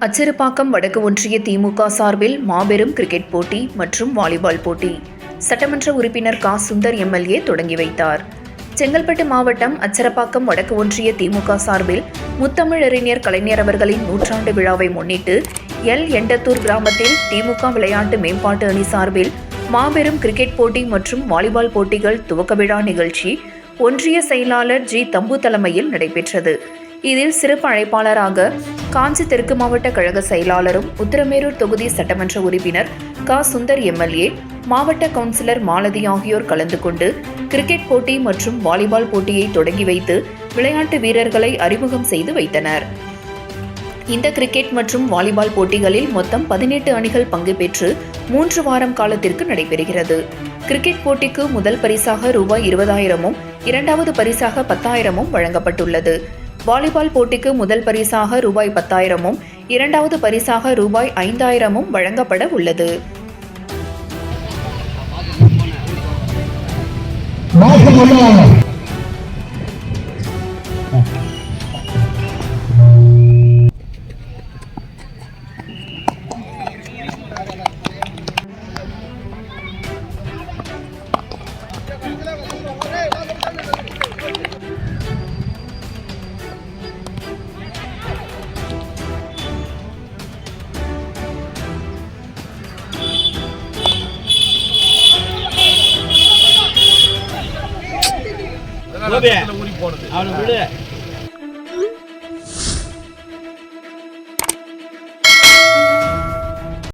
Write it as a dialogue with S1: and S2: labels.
S1: அச்சிறுபாக்கம் வடக்கு ஒன்றிய திமுக சார்பில் மாபெரும் கிரிக்கெட் போட்டி மற்றும் வாலிபால் போட்டி சட்டமன்ற உறுப்பினர் கா. சுந்தர் எம்எல்ஏ தொடங்கி வைத்தார். செங்கல்பட்டு மாவட்டம் அச்சிறுபாக்கம் வடக்கு ஒன்றிய திமுக சார்பில் முத்தமிழறிஞர் கலைஞர் அவர்களின் நூற்றாண்டு விழாவை முன்னிட்டு எண்டத்தூர் கிராமத்தில் திமுக விளையாட்டு மேம்பாட்டு அணி சார்பில் மாபெரும் கிரிக்கெட் போட்டி மற்றும் வாலிபால் போட்டிகள் துவக்க விழா நிகழ்ச்சி ஒன்றிய செயலாளர் ஜி. தம்பு தலைமையில் நடைபெற்றது. இதில் சிறப்பு அழைப்பாளராக காஞ்சி தெற்கு மாவட்ட கழக செயலாளரும் உத்திரமேரூர் தொகுதி சட்டமன்ற உறுப்பினர் கா. சுந்தர் எம்எல்ஏ, மாவட்ட கவுன்சிலர் மாலதி ஆகியோர் கலந்து கொண்டு கிரிக்கெட் போட்டி மற்றும் வாலிபால் போட்டியை தொடங்கி வைத்து விளையாட்டு வீரர்களை அறிமுகம் செய்து வைத்தனர். இந்த கிரிக்கெட் மற்றும் வாலிபால் போட்டிகளில் மொத்தம் 18 அணிகள் பங்கு பெற்று 3 வாரம் காலத்திற்கு நடைபெறுகிறது. கிரிக்கெட் போட்டிக்கு முதல் பரிசாக ரூபாய் 20,000 இரண்டாவது பரிசாக 10,000 வழங்கப்பட்டுள்ளது. வாலிபால் போட்டிக்கு முதல் பரிசாக ரூபாய் 10,000 இரண்டாவது பரிசாக ரூபாய் 5,000 வழங்கப்பட உள்ளது.
S2: அவனை விடு.